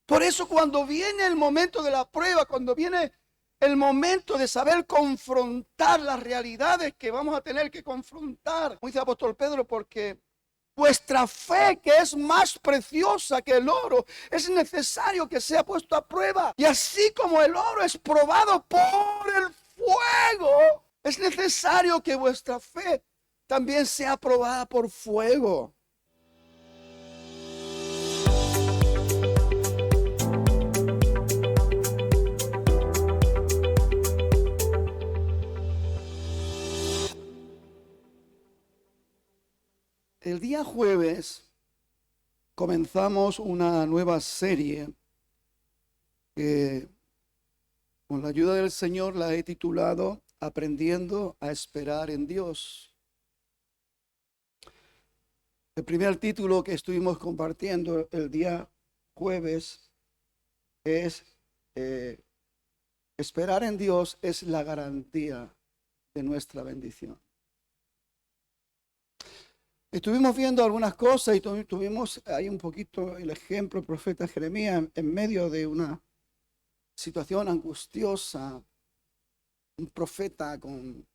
Por eso cuando viene el momento de la prueba, cuando viene el momento de saber confrontar las realidades que vamos a tener que confrontar, como dice el apóstol Pedro, porque vuestra fe, que es más preciosa que el oro, es necesario que sea puesto a prueba. Y así como el oro es probado por el fuego, es necesario que vuestra fe también sea probada por fuego. El día jueves comenzamos una nueva serie que con la ayuda del Señor la he titulado Aprendiendo a esperar en Dios. El primer título que estuvimos compartiendo el día jueves es Esperar en Dios es la garantía de nuestra bendición. Estuvimos viendo algunas cosas y tuvimos ahí un poquito el ejemplo del profeta Jeremías en medio de una situación angustiosa, un profeta con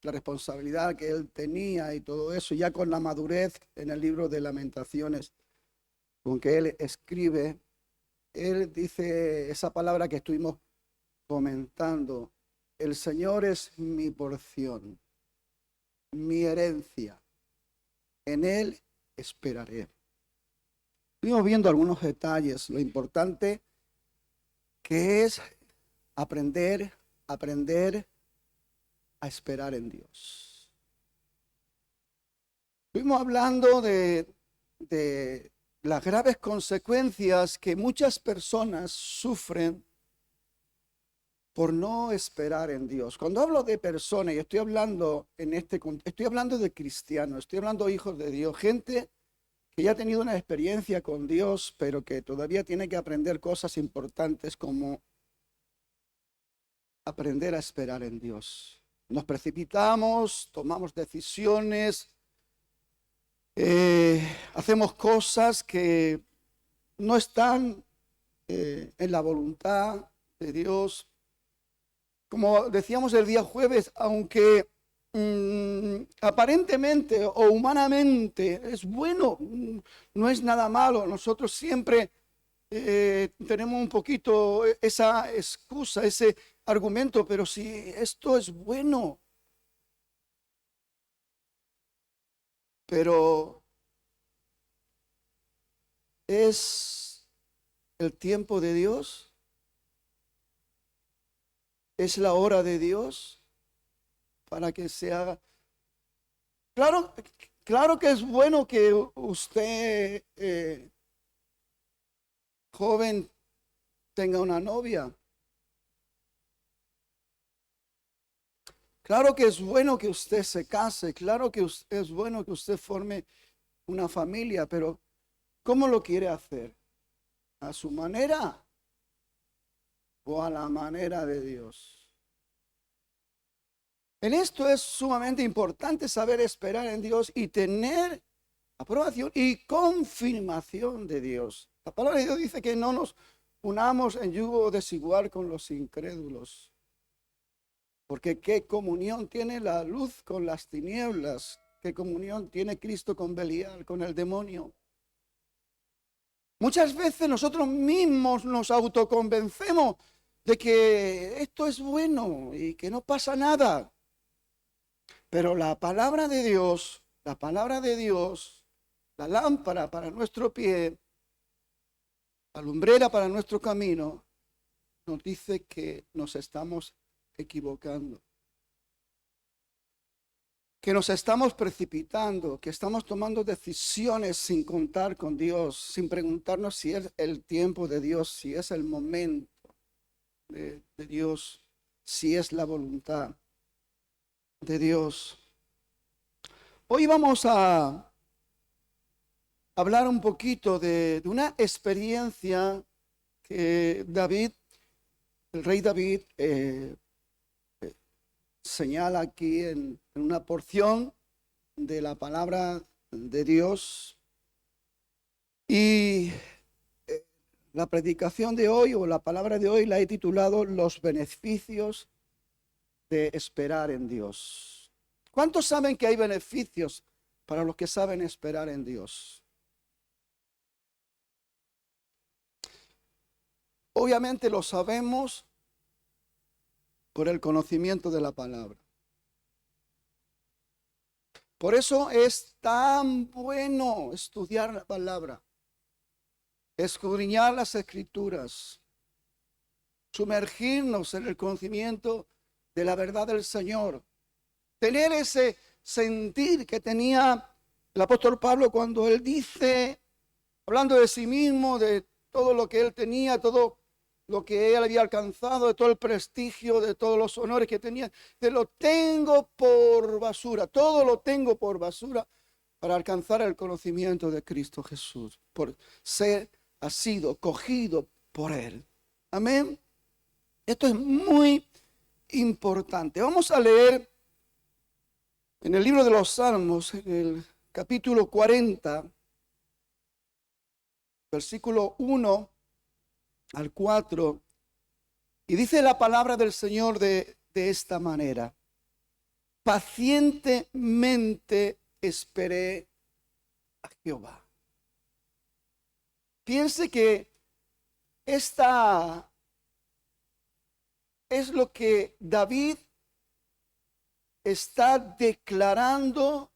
la responsabilidad que él tenía y todo eso, ya con la madurez en el libro de Lamentaciones, con que él escribe, él dice esa palabra que estuvimos comentando: el Señor es mi porción, mi herencia, en Él esperaré. Estuvimos viendo algunos detalles, lo importante que es aprender a esperar en Dios. Estuvimos hablando de las graves consecuencias que muchas personas sufren por no esperar en Dios. Cuando hablo de personas, y estoy hablando de cristianos, estoy hablando de hijos de Dios, gente que ya ha tenido una experiencia con Dios, pero que todavía tiene que aprender cosas importantes como aprender a esperar en Dios. Nos precipitamos, tomamos decisiones, hacemos cosas que no están en la voluntad de Dios. Como decíamos el día jueves, aunque aparentemente o humanamente es bueno, no es nada malo, nosotros siempre tenemos un poquito esa excusa, ese argumento, pero si esto es bueno, pero es el tiempo de Dios. Es la hora de Dios para que se haga. Claro que es bueno que usted, joven, tenga una novia. Claro que es bueno que usted se case. Claro que es bueno que usted forme una familia, pero ¿cómo lo quiere hacer? ¿A su manera o a la manera de Dios? En esto es sumamente importante saber esperar en Dios y tener aprobación y confirmación de Dios. La palabra de Dios dice que no nos unamos en yugo desigual con los incrédulos. Porque ¿qué comunión tiene la luz con las tinieblas? ¿Qué comunión tiene Cristo con Belial, con el demonio? Muchas veces nosotros mismos nos autoconvencemos de que esto es bueno y que no pasa nada. Pero la palabra de Dios, la lámpara para nuestro pie, la lumbrera para nuestro camino, nos dice que nos estamos equivocando, que nos estamos precipitando, que estamos tomando decisiones sin contar con Dios, sin preguntarnos si es el tiempo de Dios, si es el momento de Dios, si es la voluntad de Dios. Hoy vamos a hablar un poquito de una experiencia que el rey David, señala aquí en una porción de la palabra de Dios. Y La predicación de hoy o la palabra de hoy la he titulado Los beneficios de esperar en Dios. ¿Cuántos saben que hay beneficios para los que saben esperar en Dios? Obviamente lo sabemos por el conocimiento de la palabra. Por eso es tan bueno estudiar la palabra, escudriñar las escrituras, sumergirnos en el conocimiento de la verdad del Señor, tener ese sentir que tenía el apóstol Pablo cuando él dice, hablando de sí mismo, de todo lo que él tenía, todo lo que él había alcanzado, de todo el prestigio, de todos los honores que tenía, de lo tengo por basura, todo lo tengo por basura para alcanzar el conocimiento de Cristo Jesús, por ser asido, cogido por él. Amén. Esto es muy importante. Vamos a leer en el libro de los Salmos, en el capítulo 40, versículo 1 al 4, y dice la palabra del Señor de esta manera: pacientemente esperé a Jehová. Piense que esta es lo que David está declarando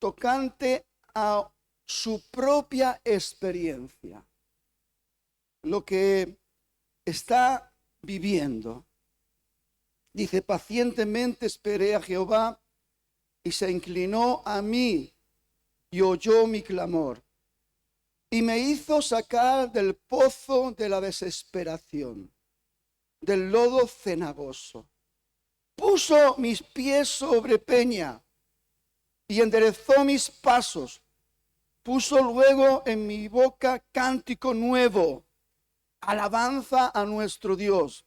tocante a su propia experiencia, lo que está viviendo. Dice: pacientemente esperé a Jehová y se inclinó a mí y oyó mi clamor y me hizo sacar del pozo de la desesperación, del lodo cenagoso. Puso mis pies sobre peña y enderezó mis pasos. Puso luego en mi boca cántico nuevo, alabanza a nuestro Dios.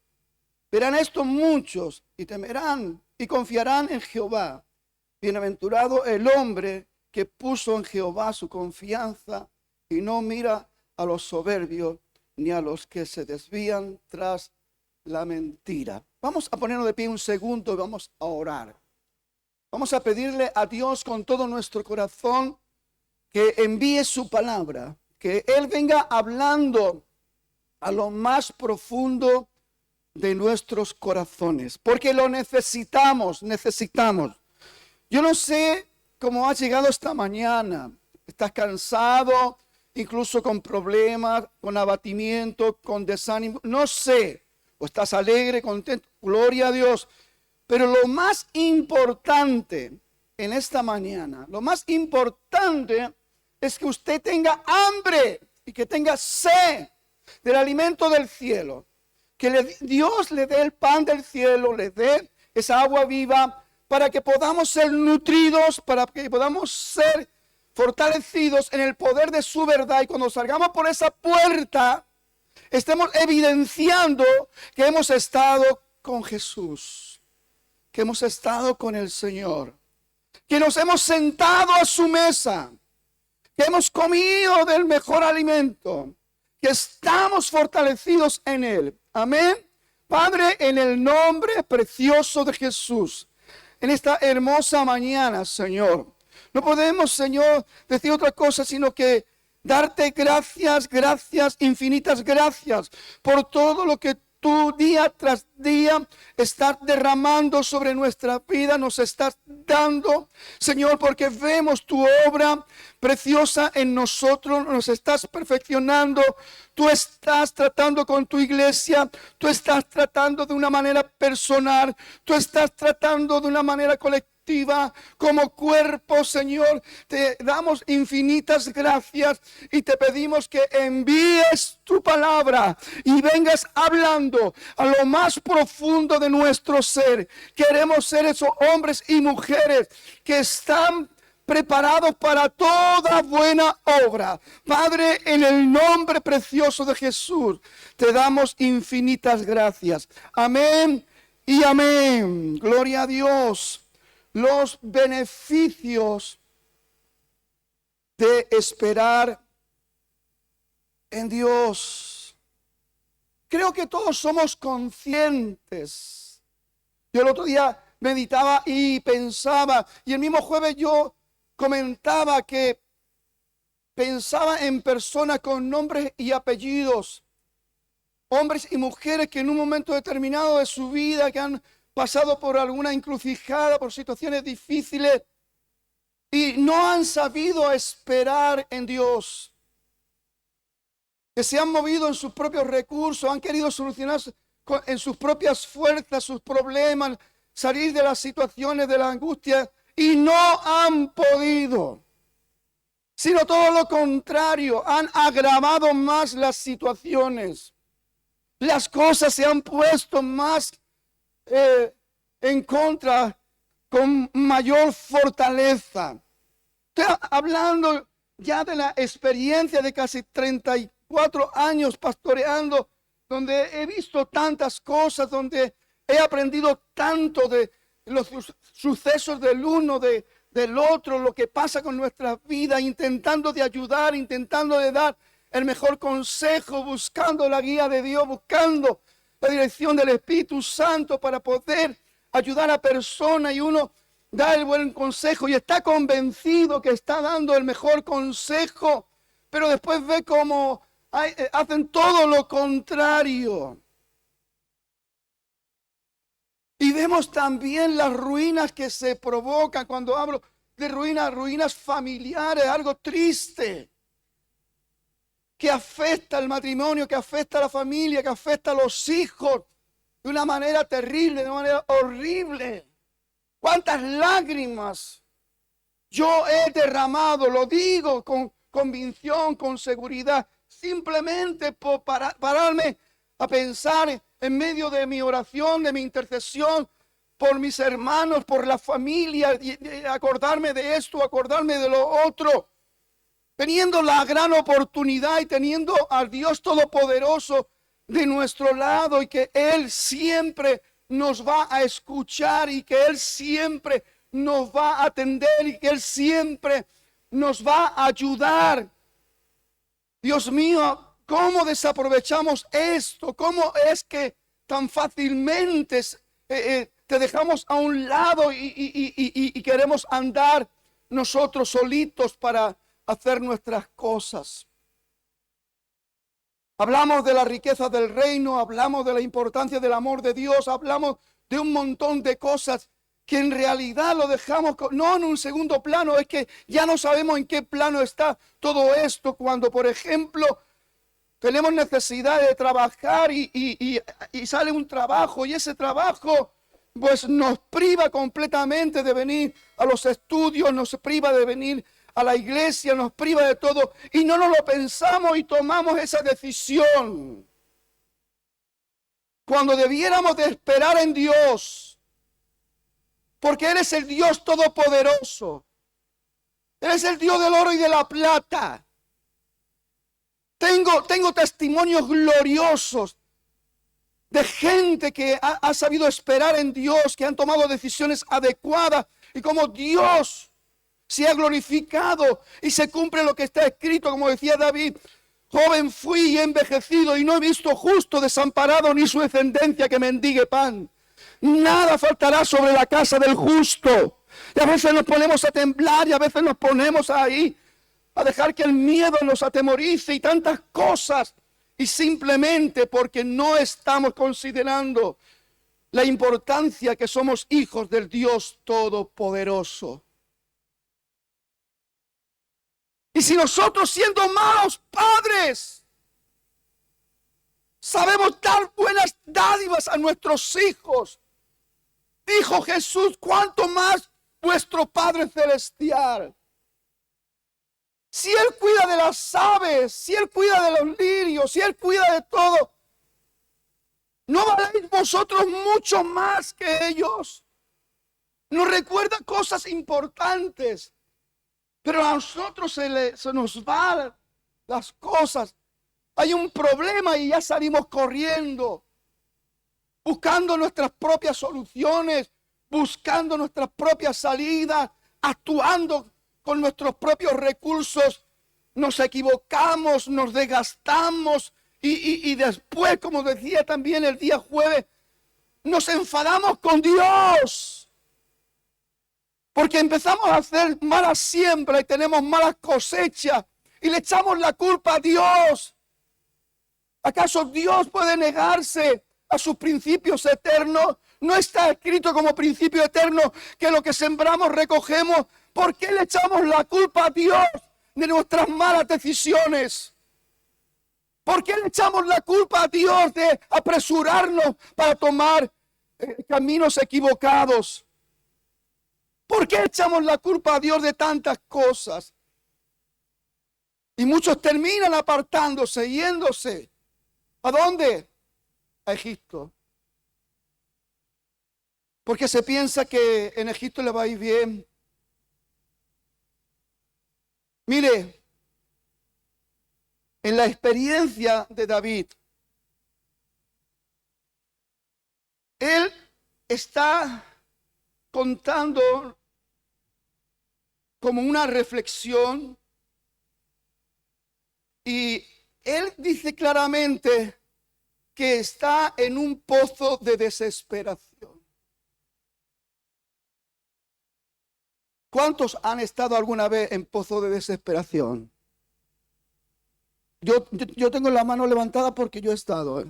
Verán esto muchos y temerán y confiarán en Jehová. Bienaventurado el hombre que puso en Jehová su confianza y no mira a los soberbios ni a los que se desvían tras la mentira. Vamos a ponernos de pie un segundo y vamos a orar. Vamos a pedirle a Dios con todo nuestro corazón que envíe su palabra, que Él venga hablando a lo más profundo de nuestros corazones, porque lo necesitamos. Yo no sé cómo has llegado esta mañana. Estás cansado, incluso con problemas, con abatimiento, con desánimo. No sé, o estás alegre, contento, gloria a Dios. Pero lo más importante en esta mañana, lo más importante es que usted tenga hambre y que tenga sed del alimento del cielo. Que Dios le dé el pan del cielo, le dé esa agua viva para que podamos ser nutridos, para que podamos ser fortalecidos en el poder de su verdad. Y cuando salgamos por esa puerta, estemos evidenciando que hemos estado con Jesús, que hemos estado con el Señor, que nos hemos sentado a su mesa, que hemos comido del mejor alimento, que estamos fortalecidos en Él. Amén. Padre, en el nombre precioso de Jesús, en esta hermosa mañana, Señor, no podemos, Señor, decir otra cosa sino que darte gracias, infinitas gracias por todo lo que tú día tras día estás derramando sobre nuestra vida, nos estás dando, Señor, porque vemos tu obra preciosa en nosotros, nos estás perfeccionando, tú estás tratando con tu iglesia, tú estás tratando de una manera personal, tú estás tratando de una manera colectiva. Como cuerpo, Señor, te damos infinitas gracias y te pedimos que envíes tu palabra y vengas hablando a lo más profundo de nuestro ser. Queremos ser esos hombres y mujeres que están preparados para toda buena obra. Padre, en el nombre precioso de Jesús, te damos infinitas gracias. Amén y amén. Gloria a Dios. Los beneficios de esperar en Dios. Creo que todos somos conscientes. Yo el otro día meditaba y pensaba, y el mismo jueves yo comentaba que pensaba en personas con nombres y apellidos, hombres y mujeres que en un momento determinado de su vida, que han pasado por alguna encrucijada, por situaciones difíciles, y no han sabido esperar en Dios, que se han movido en sus propios recursos, han querido solucionar en sus propias fuerzas sus problemas, salir de las situaciones de la angustia, y no han podido, sino todo lo contrario, han agravado más las situaciones. Las cosas se han puesto más en contra, con mayor fortaleza. Estoy hablando ya de la experiencia de casi 34 años pastoreando, donde he visto tantas cosas, donde he aprendido tanto de los sucesos del uno, del otro, lo que pasa con nuestras vidas, intentando de ayudar, intentando de dar el mejor consejo, buscando la guía de Dios, buscando la dirección del Espíritu Santo para poder ayudar a personas, y uno da el buen consejo y está convencido que está dando el mejor consejo, pero después ve cómo hacen todo lo contrario. Y vemos también las ruinas que se provocan. Cuando hablo de ruinas familiares, algo triste, que afecta al matrimonio, que afecta a la familia, que afecta a los hijos de una manera terrible, de una manera horrible. ¿Cuántas lágrimas yo he derramado? Lo digo con convicción, con seguridad, simplemente por pararme a pensar en medio de mi oración, de mi intercesión por mis hermanos, por la familia, y acordarme de esto, acordarme de lo otro, teniendo la gran oportunidad y teniendo al Dios Todopoderoso de nuestro lado, y que Él siempre nos va a escuchar, y que Él siempre nos va a atender, y que Él siempre nos va a ayudar. Dios mío, ¿cómo desaprovechamos esto? ¿Cómo es que tan fácilmente te dejamos a un lado y queremos andar nosotros solitos para hacer nuestras cosas? Hablamos de la riqueza del reino, hablamos de la importancia del amor de Dios, hablamos de un montón de cosas que en realidad lo dejamos no en un segundo plano. Es que ya no sabemos en qué plano está todo esto, cuando por ejemplo tenemos necesidad de trabajar y sale un trabajo, y ese trabajo pues nos priva completamente de venir a los estudios, nos priva de venir a la iglesia, nos priva de todo, y no nos lo pensamos y tomamos esa decisión, cuando debiéramos de esperar en Dios, porque Él es el Dios Todopoderoso. Él es el Dios del oro y de la plata. Tengo testimonios gloriosos de gente que ha sabido esperar en Dios, que han tomado decisiones adecuadas, y como Dios se ha glorificado y se cumple lo que está escrito, como decía David: joven fui y he envejecido, y no he visto justo desamparado, ni su descendencia que mendigue pan. Nada faltará sobre la casa del justo. Y a veces nos ponemos a temblar, y a veces nos ponemos ahí a dejar que el miedo nos atemorice y tantas cosas, y simplemente porque no estamos considerando la importancia que somos hijos del Dios Todopoderoso. Y si nosotros, siendo malos padres, sabemos dar buenas dádivas a nuestros hijos, dijo Jesús, ¿cuánto más vuestro Padre Celestial? Si Él cuida de las aves, si Él cuida de los lirios, si Él cuida de todo, ¿no valéis vosotros mucho más que ellos? Nos recuerda cosas importantes, pero a nosotros se nos van las cosas. Hay un problema y ya salimos corriendo, buscando nuestras propias soluciones, buscando nuestras propias salidas, actuando con nuestros propios recursos, nos equivocamos, nos desgastamos y después, como decía también el día jueves, nos enfadamos con Dios. Porque empezamos a hacer mala siembra y tenemos malas cosechas y le echamos la culpa a Dios. ¿Acaso Dios puede negarse a sus principios eternos? No está escrito como principio eterno que lo que sembramos recogemos. ¿Por qué le echamos la culpa a Dios de nuestras malas decisiones? ¿Por qué le echamos la culpa a Dios de apresurarnos para tomar caminos equivocados? ¿Por qué echamos la culpa a Dios de tantas cosas? Y muchos terminan apartándose, yéndose. ¿A dónde? A Egipto. Porque se piensa que en Egipto le va a ir bien. Mire, en la experiencia de David, él está contando como una reflexión y él dice claramente que está en un pozo de desesperación. ¿Cuántos han estado alguna vez en pozo de desesperación? Yo tengo la mano levantada porque yo he estado.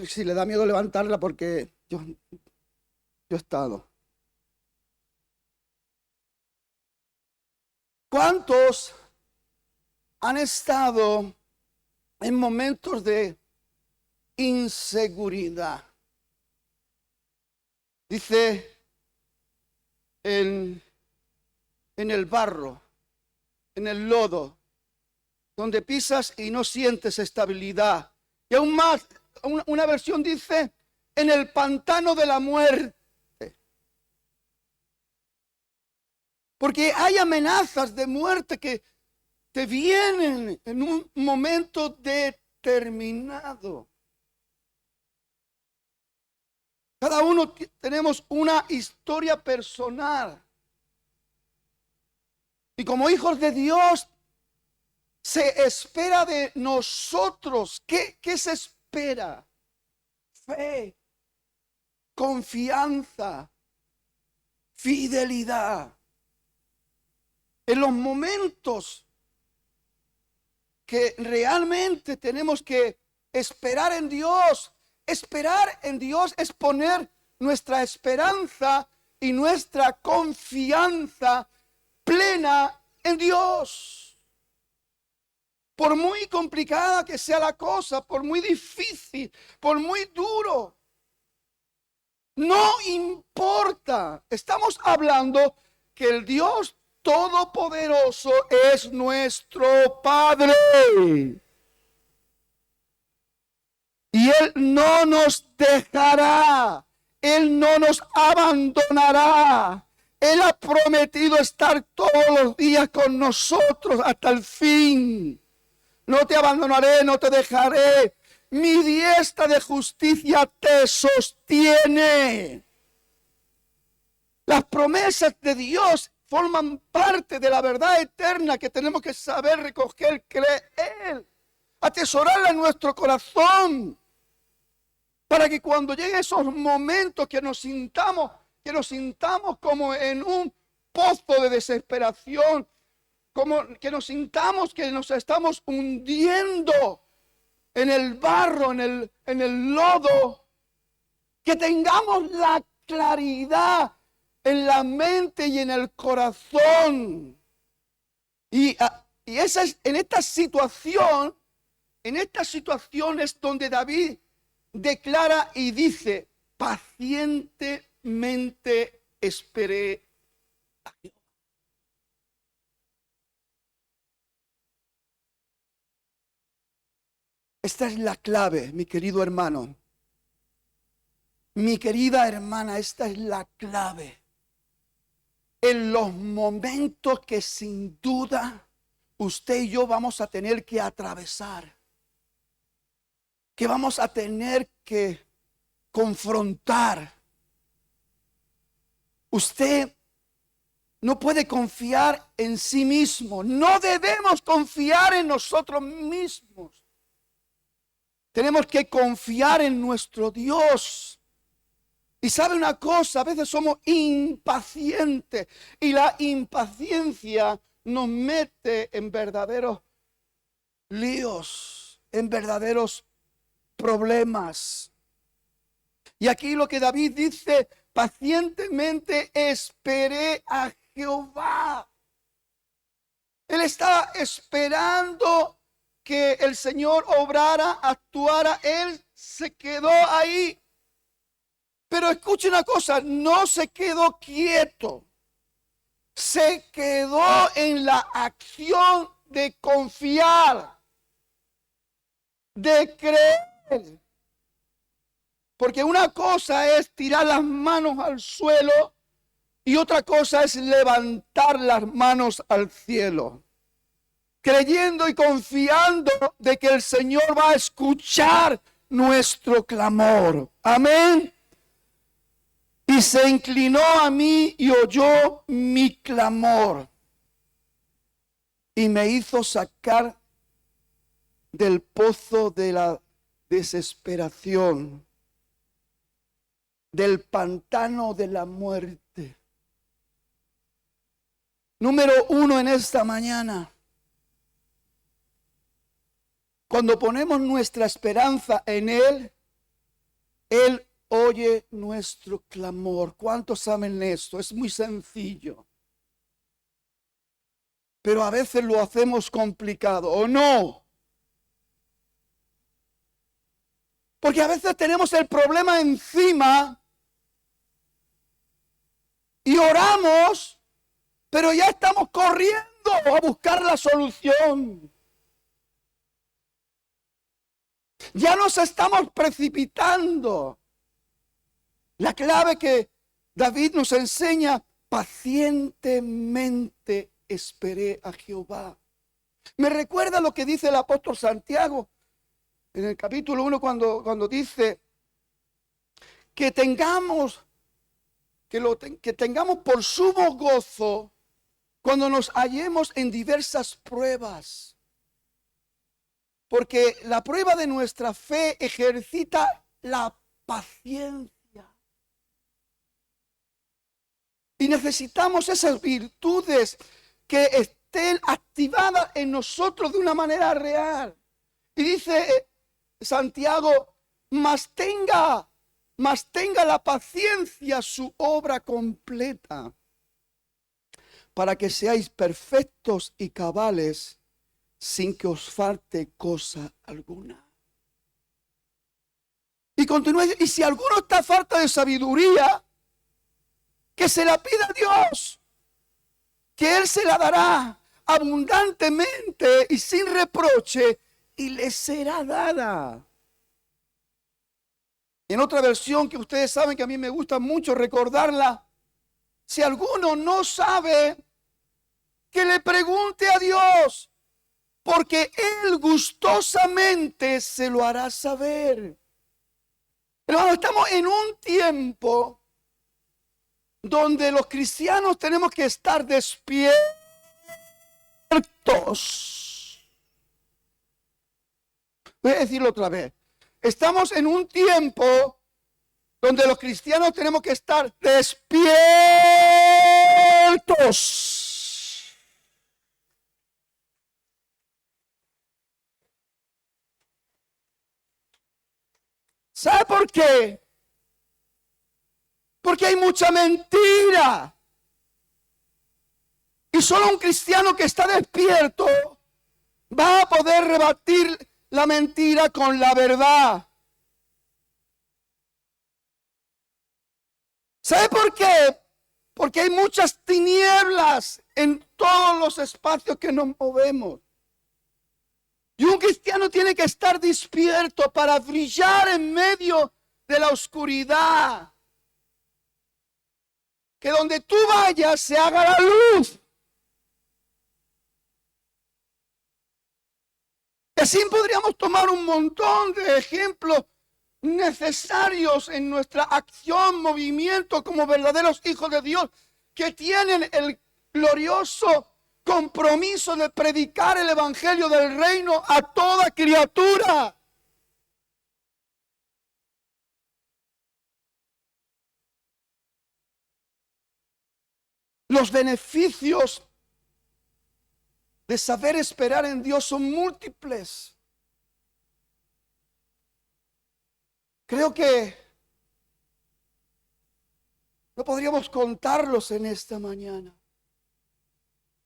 Si le da miedo levantarla porque yo he estado. ¿Cuántos han estado en momentos de inseguridad? Dice en el barro, en el lodo, donde pisas y no sientes estabilidad. Y aún más, una versión dice, en el pantano de la muerte. Porque hay amenazas de muerte que te vienen en un momento determinado. Cada uno tenemos una historia personal. Y como hijos de Dios, se espera de nosotros. ¿Qué se espera? Fe, confianza, fidelidad. En los momentos que realmente tenemos que esperar en Dios es poner nuestra esperanza y nuestra confianza plena en Dios. Por muy complicada que sea la cosa, por muy difícil, por muy duro, no importa. Estamos hablando que el Dios Todopoderoso es nuestro Padre. Y Él no nos dejará. Él no nos abandonará. Él ha prometido estar todos los días con nosotros hasta el fin. No te abandonaré, no te dejaré. Mi diestra de justicia te sostiene. Las promesas de Dios forman parte de la verdad eterna que tenemos que saber recoger, creer, atesorarla en nuestro corazón, para que cuando lleguen esos momentos que nos sintamos como en un pozo de desesperación, como que nos sintamos que nos estamos hundiendo en el barro, en el lodo, que tengamos la claridad en la mente y en el corazón. Y esa es, en esta situación es donde David declara y dice, pacientemente esperé a Jehová. Esta es la clave, mi querido hermano. Mi querida hermana, esta es la clave. En los momentos que sin duda usted y yo vamos a tener que atravesar, que vamos a tener que confrontar. Usted no puede confiar en sí mismo. No debemos confiar en nosotros mismos. Tenemos que confiar en nuestro Dios. Y sabe una cosa, a veces somos impacientes y la impaciencia nos mete en verdaderos líos, en verdaderos problemas. Y aquí lo que David dice, pacientemente esperé a Jehová. Él estaba esperando que el Señor obrara, actuara. Él se quedó ahí. Pero escuche una cosa, no se quedó quieto. Se quedó en la acción de confiar, de creer. Porque una cosa es tirar las manos al suelo y otra cosa es levantar las manos al cielo. Creyendo y confiando de que el Señor va a escuchar nuestro clamor. Amén. Y se inclinó a mí y oyó mi clamor. Y me hizo sacar del pozo de la desesperación, del pantano de la muerte. Número 1 en esta mañana. Cuando ponemos nuestra esperanza en Él, Él oye nuestro clamor. ¿Cuántos saben esto? Es muy sencillo. Pero a veces lo hacemos complicado, ¿o no? Porque a veces tenemos el problema encima y oramos, pero ya estamos corriendo a buscar la solución. Ya nos estamos precipitando. La clave que David nos enseña, pacientemente esperé a Jehová. Me recuerda lo que dice el apóstol Santiago en el capítulo 1 cuando dice que tengamos por sumo gozo cuando nos hallemos en diversas pruebas. Porque la prueba de nuestra fe ejercita la paciencia. Y necesitamos esas virtudes que estén activadas en nosotros de una manera real. Y dice Santiago, mas tenga la paciencia su obra completa, para que seáis perfectos y cabales, sin que os falte cosa alguna. Y continúa, y si alguno está falta de sabiduría, que se la pida a Dios, que Él se la dará abundantemente y sin reproche, y le será dada. En otra versión que ustedes saben que a mí me gusta mucho recordarla, si alguno no sabe, que le pregunte a Dios, porque Él gustosamente se lo hará saber. Hermano, estamos en un tiempo donde los cristianos tenemos que estar despiertos. Voy a decirlo otra vez. Estamos en un tiempo donde los cristianos tenemos que estar despiertos. ¿Sabe por qué? Porque hay mucha mentira. Y solo un cristiano que está despierto va a poder rebatir la mentira con la verdad. ¿Sabe por qué? Porque hay muchas tinieblas en todos los espacios que nos movemos. Y un cristiano tiene que estar despierto para brillar en medio de la oscuridad. Que donde tú vayas se haga la luz. Y así podríamos tomar un montón de ejemplos necesarios en nuestra acción, movimiento como verdaderos hijos de Dios, que tienen glorioso compromiso de predicar el evangelio del reino a toda criatura. Los beneficios de saber esperar en Dios son múltiples. Creo que no podríamos contarlos en esta mañana.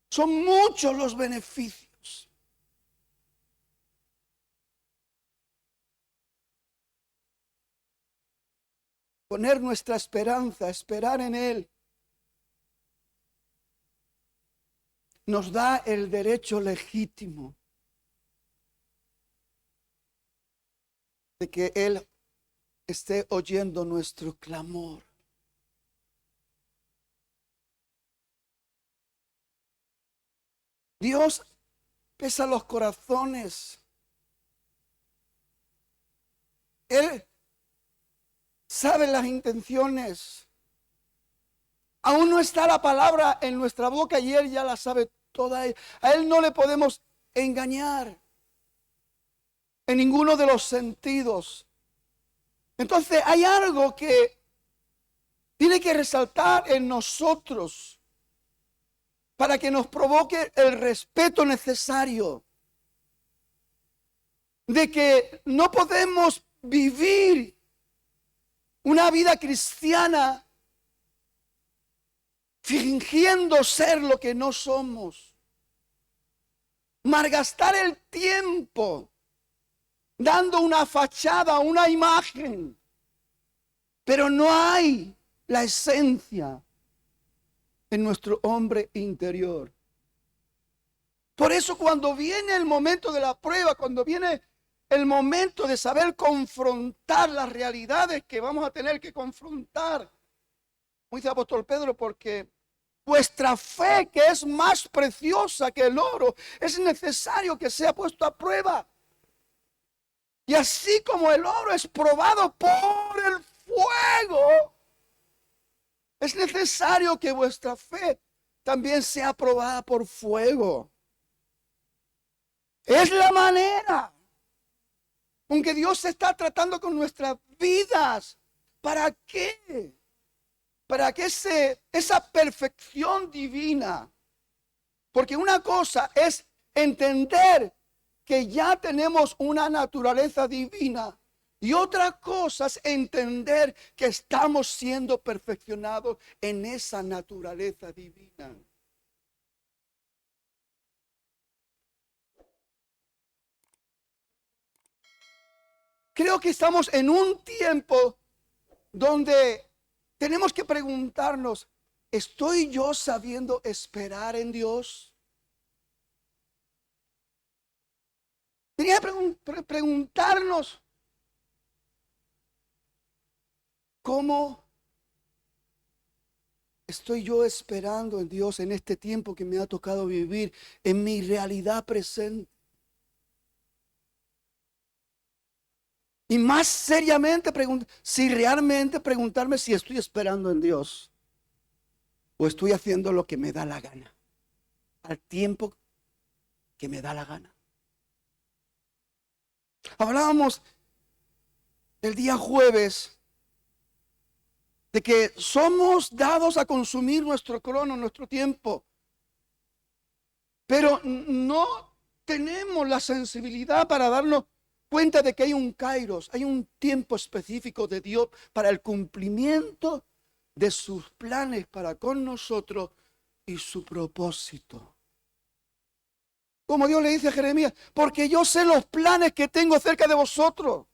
Son muchos los beneficios. Poner nuestra esperanza, esperar en Él, nos da el derecho legítimo de que Él esté oyendo nuestro clamor. Dios pesa los corazones. Él sabe las intenciones. Aún no está la palabra en nuestra boca y Él ya la sabe toda. A Él no le podemos engañar en ninguno de los sentidos. Entonces hay algo que tiene que resaltar en nosotros para que nos provoque el respeto necesario de que no podemos vivir una vida cristiana fingiendo ser lo que no somos, malgastar el tiempo dando una fachada, una imagen, pero no hay la esencia en nuestro hombre interior. Por eso cuando viene el momento de la prueba, cuando viene el momento de saber confrontar las realidades que vamos a tener que confrontar, como dice el apóstol Pedro, porque vuestra fe, que es más preciosa que el oro, es necesario que sea puesto a prueba. Y así como el oro es probado por el fuego, es necesario que vuestra fe también sea probada por fuego. Es la manera con que Dios está tratando con nuestras vidas. ¿Para qué? Para que esa perfección divina. Porque una cosa es entender que ya tenemos una naturaleza divina. Y otra cosa es entender que estamos siendo perfeccionados en esa naturaleza divina. Creo que estamos en un tiempo donde tenemos que preguntarnos, ¿estoy yo sabiendo esperar en Dios? Tenía que preguntarnos, ¿cómo estoy yo esperando en Dios en este tiempo que me ha tocado vivir, en mi realidad presente? Y más seriamente, si realmente preguntarme si estoy esperando en Dios o estoy haciendo lo que me da la gana, al tiempo que me da la gana. Hablábamos el día jueves de que somos dados a consumir nuestro crono, nuestro tiempo, pero no tenemos la sensibilidad para darnos cuenta de que hay un kairos, hay un tiempo específico de Dios para el cumplimiento de sus planes para con nosotros y su propósito. Como Dios le dice a Jeremías, porque yo sé los planes que tengo acerca de vosotros,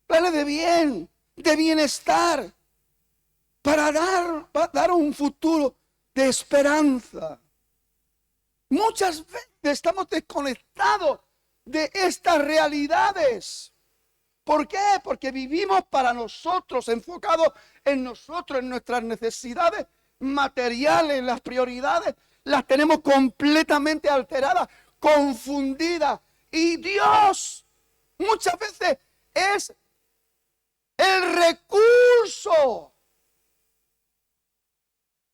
planes de bien, de bienestar, para dar un futuro de esperanza. Muchas veces estamos desconectados de estas realidades. ¿Por qué? Porque vivimos para nosotros, enfocados en nosotros, en nuestras necesidades materiales, las prioridades, las tenemos completamente alteradas, confundidas. Y Dios muchas veces es el recurso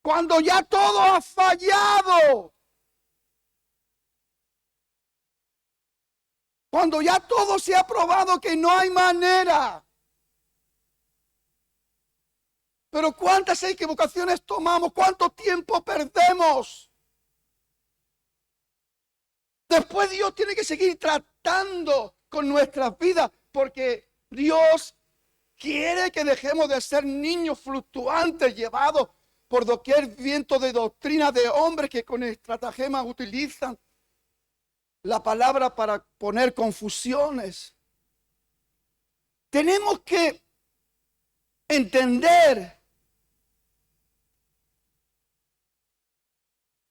Cuando ya todo ha fallado. Cuando ya todo se ha probado que no hay manera. Pero cuántas equivocaciones tomamos, cuánto tiempo perdemos. Después Dios tiene que seguir tratando con nuestras vidas porque Dios quiere que dejemos de ser niños fluctuantes llevados por doquier viento de doctrina de hombres que con estratagemas utilizan la palabra para poner confusiones. Tenemos que entender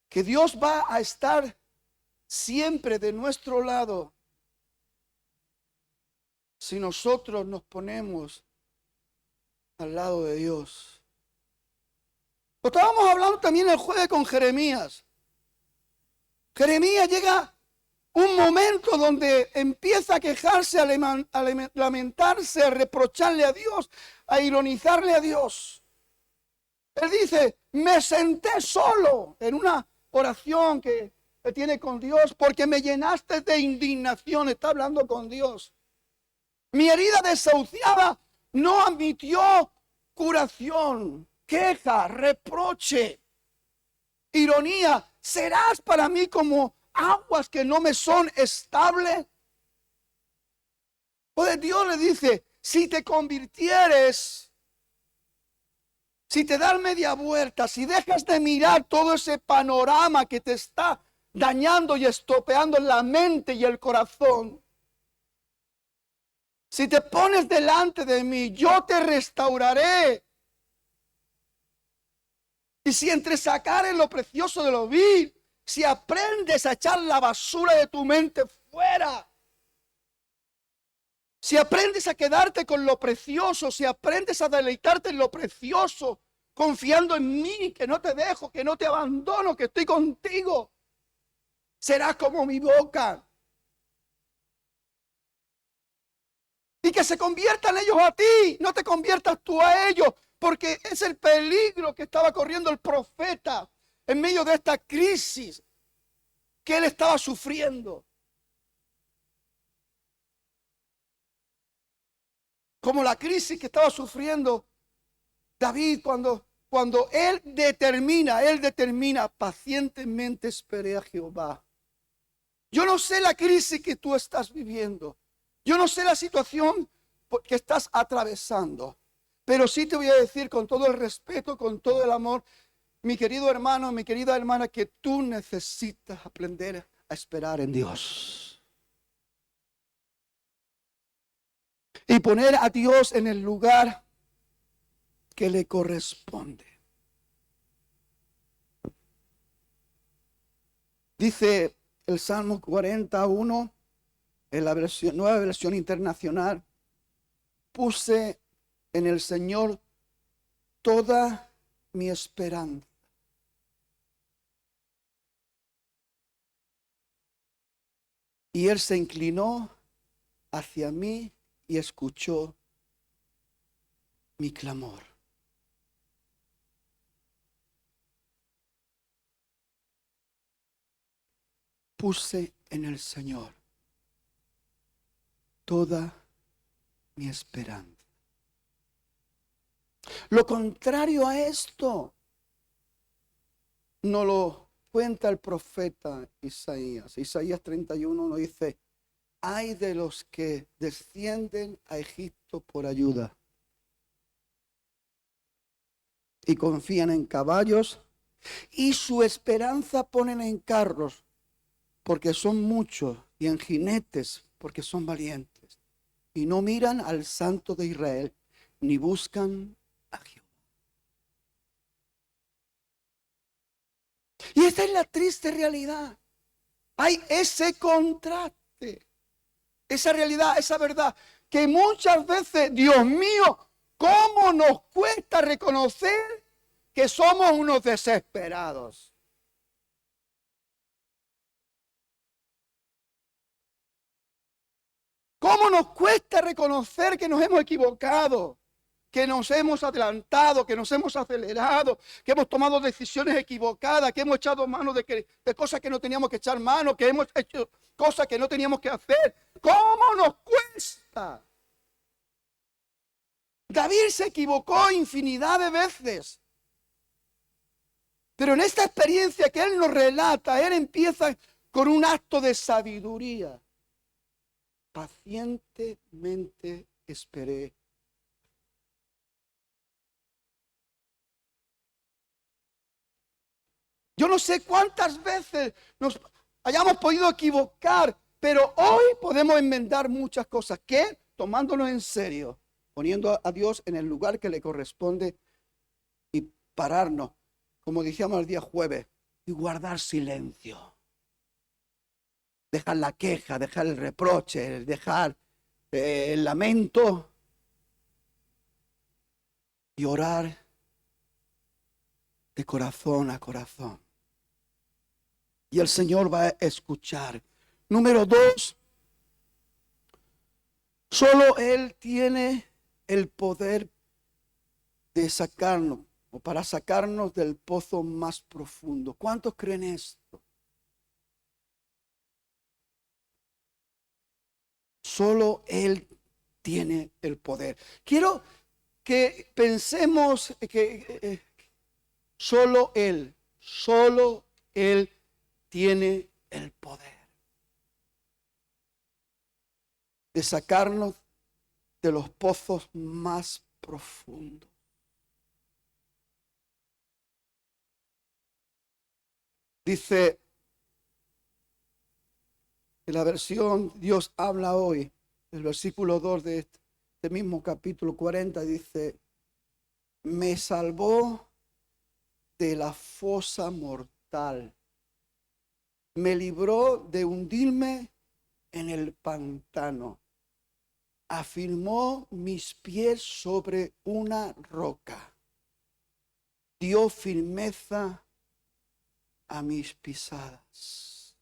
que Dios va a estar siempre de nuestro lado si nosotros nos ponemos al lado de Dios. Lo estábamos hablando también el jueves con Jeremías. Jeremías llega un momento donde empieza a quejarse, a lamentarse, a reprocharle a Dios, a ironizarle a Dios. Él dice, me senté solo en una oración que tiene con Dios porque me llenaste de indignación. Está hablando con Dios. Mi herida desahuciada no admitió curación, queja, reproche, ironía. ¿Serás para mí como aguas que no me son estables? Pues Dios le dice, si te convirtieres, si te das media vuelta, si dejas de mirar todo ese panorama que te está dañando y estropeando la mente y el corazón, si te pones delante de mí, yo te restauraré. Y si entre sacar lo precioso de lo vil, si aprendes a echar la basura de tu mente fuera, si aprendes a quedarte con lo precioso, si aprendes a deleitarte en lo precioso, confiando en mí, que no te dejo, que no te abandono, que estoy contigo, serás como mi boca. Y que se conviertan ellos a ti, no te conviertas tú a ellos, porque es el peligro que estaba corriendo el profeta en medio de esta crisis que él estaba sufriendo. Como la crisis que estaba sufriendo David cuando él determina, pacientemente esperé a Jehová. Yo no sé la crisis que tú estás viviendo. Yo no sé la situación que estás atravesando. Pero sí te voy a decir con todo el respeto, con todo el amor, mi querido hermano, mi querida hermana, que tú necesitas aprender a esperar en Dios. Y poner a Dios en el lugar que le corresponde. Dice el Salmo 41, en la nueva versión internacional, puse en el Señor toda mi esperanza. Y Él se inclinó hacia mí y escuchó mi clamor. Puse en el Señor toda mi esperanza. Lo contrario a esto no lo cuenta el profeta Isaías. Isaías 31 nos dice, ay de los que descienden a Egipto por ayuda y confían en caballos y su esperanza ponen en carros porque son muchos y en jinetes porque son valientes y no miran al Santo de Israel ni buscan a Jehová. Y esta es la triste realidad. Hay ese contraste, esa realidad, esa verdad, que muchas veces, Dios mío, ¿cómo nos cuesta reconocer que somos unos desesperados? ¿Cómo nos cuesta reconocer que nos hemos equivocado? que nos hemos adelantado, que nos hemos acelerado, que hemos tomado decisiones equivocadas, que hemos echado mano de cosas que no teníamos que echar mano, que hemos hecho cosas que no teníamos que hacer. ¿Cómo nos cuesta? David se equivocó infinidad de veces. Pero en esta experiencia que él nos relata, él empieza con un acto de sabiduría. Pacientemente esperé. Yo no sé cuántas veces nos hayamos podido equivocar, pero hoy podemos enmendar muchas cosas. ¿Qué? Tomándonos en serio, poniendo a Dios en el lugar que le corresponde y pararnos, como decíamos el día jueves, y guardar silencio. Dejar la queja, dejar el reproche, dejar el lamento y orar de corazón a corazón. Y el Señor va a escuchar. Número 2, solo Él tiene el poder de sacarnos, o para sacarnos del pozo más profundo. ¿Cuántos creen esto? Solo Él tiene el poder. Quiero que pensemos que solo Él tiene el poder de sacarnos de los pozos más profundos. Dice en la versión Dios habla hoy, el versículo 2 de este mismo capítulo 40 dice: me salvó de la fosa mortal, me libró de hundirme en el pantano, afirmó mis pies sobre una roca, dio firmeza a mis pisadas.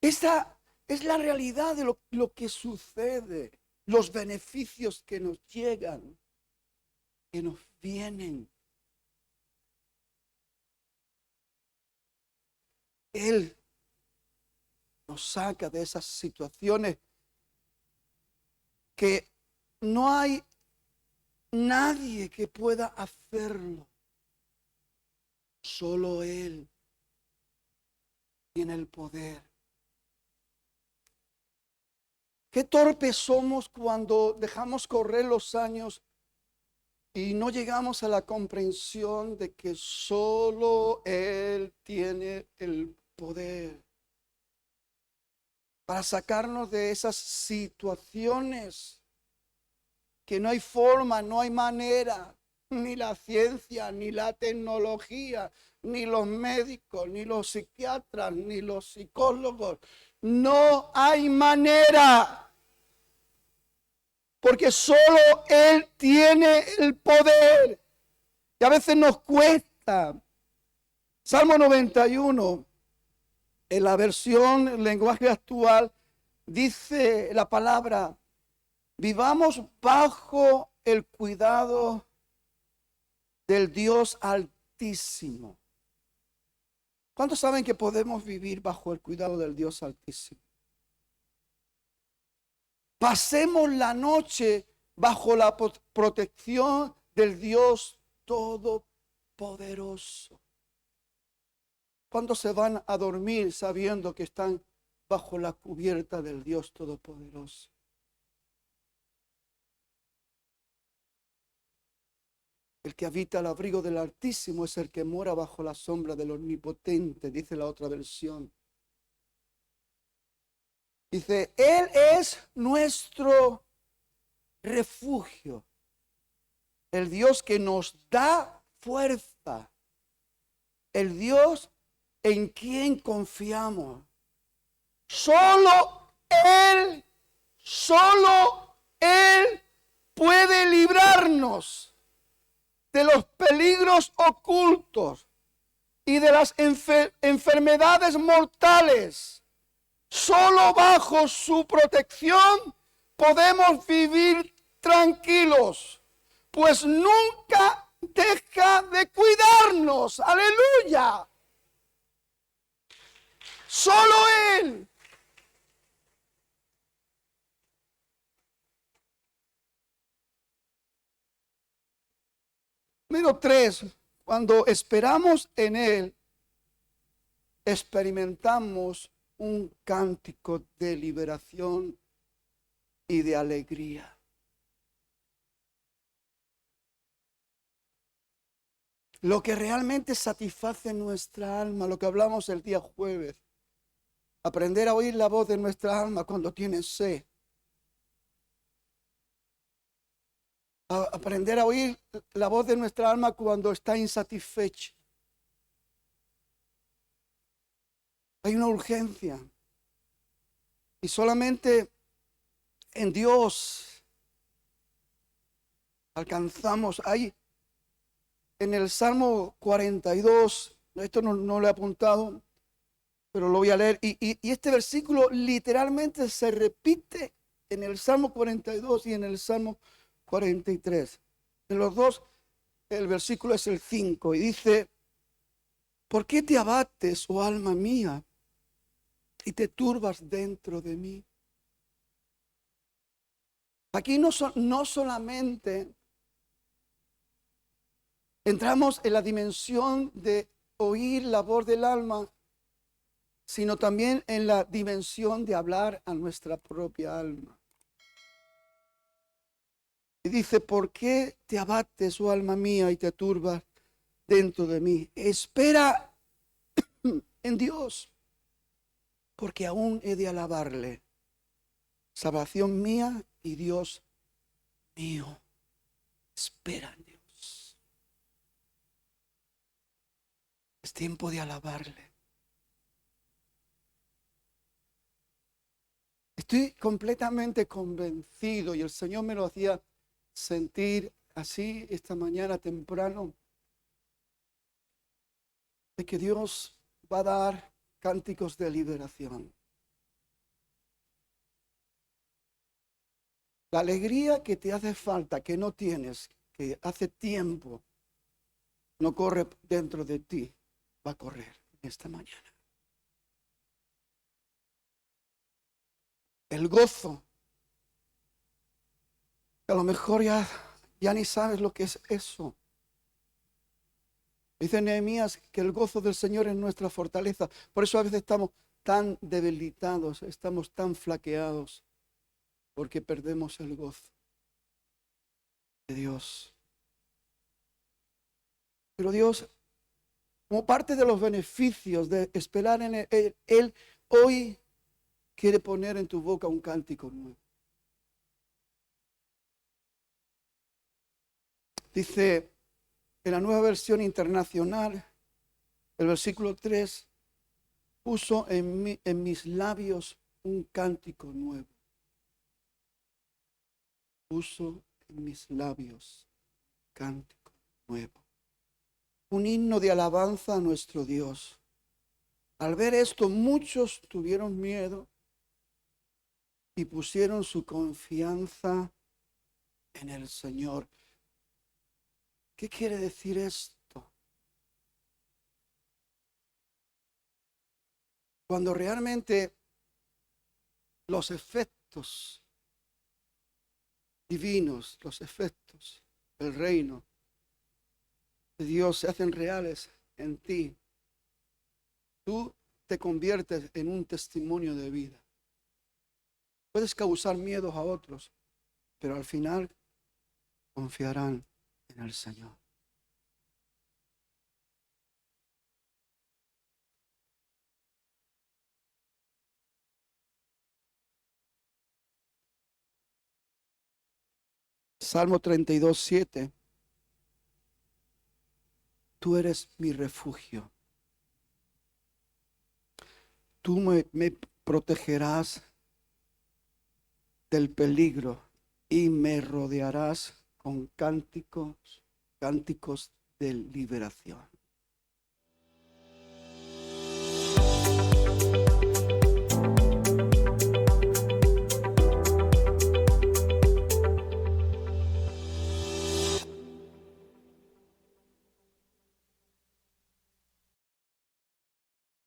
Esta es la realidad de lo que sucede, los beneficios que nos llegan, que nos vienen. Él nos saca de esas situaciones que no hay nadie que pueda hacerlo. Solo Él tiene el poder. Qué torpes somos cuando dejamos correr los años y no llegamos a la comprensión de que solo Él tiene el poder para sacarnos de esas situaciones que no hay forma, no hay manera, ni la ciencia, ni la tecnología, ni los médicos, ni los psiquiatras, ni los psicólogos. No hay manera. Porque solo Él tiene el poder. Y a veces nos cuesta. Salmo 91, en la versión en lenguaje actual, dice la palabra: vivamos bajo el cuidado del Dios Altísimo. ¿Cuántos saben que podemos vivir bajo el cuidado del Dios Altísimo? Pasemos la noche bajo la protección del Dios Todopoderoso. ¿Cuántos se van a dormir sabiendo que están bajo la cubierta del Dios Todopoderoso? El que habita al abrigo del Altísimo es el que mora bajo la sombra del Omnipotente, dice la otra versión. Dice, Él es nuestro refugio, el Dios que nos da fuerza, el Dios en quien confiamos. Solo Él puede librarnos de los peligros ocultos y de las enfermedades mortales. Solo bajo su protección podemos vivir tranquilos, pues nunca deja de cuidarnos. Aleluya. Solo Él. Número 3, cuando esperamos en Él, experimentamos un cántico de liberación y de alegría. Lo que realmente satisface nuestra alma, lo que hablamos el día jueves, aprender a oír la voz de nuestra alma cuando tiene sed. Aprender a oír la voz de nuestra alma cuando está insatisfecha. Hay una urgencia. Y solamente en Dios alcanzamos. Ahí en el Salmo 42, esto no lo he apuntado, pero lo voy a leer. Y este versículo literalmente se repite en el Salmo 42 y en el Salmo 43. En los dos, el versículo es el 5 y dice: ¿por qué te abates, oh alma mía, y te turbas dentro de mí? Aquí no solamente entramos en la dimensión de oír la voz del alma, sino también en la dimensión de hablar a nuestra propia alma. Y dice: ¿por qué te abates, oh alma mía, y te turbas dentro de mí? Espera en Dios, porque aún he de alabarle, salvación mía y Dios mío. Espera en Dios. Es tiempo de alabarle. Estoy completamente convencido, y el Señor me lo hacía sentir así esta mañana temprano, de que Dios va a dar cánticos de liberación. La alegría que te hace falta, que no tienes, que hace tiempo no corre dentro de ti, va a correr esta mañana. El gozo, a lo mejor ya ni sabes lo que es eso. Dice Nehemías que el gozo del Señor es nuestra fortaleza. Por eso a veces estamos tan debilitados, estamos tan flaqueados, porque perdemos el gozo de Dios. Pero Dios, como parte de los beneficios de esperar en Él hoy quiere poner en tu boca un cántico nuevo. Dice en la Nueva Versión Internacional, el versículo 3, puso en mis labios un cántico nuevo. Puso en mis labios cántico nuevo. Un himno de alabanza a nuestro Dios. Al ver esto, muchos tuvieron miedo y pusieron su confianza en el Señor. ¿Qué quiere decir esto? Cuando realmente los efectos divinos, los efectos del reino de Dios se hacen reales en ti, tú te conviertes en un testimonio de vida. Puedes causar miedos a otros, pero al final confiarán en el Señor. Salmo 32, 7. Tú eres mi refugio. Tú me protegerás del peligro y me rodearás con cánticos de liberación.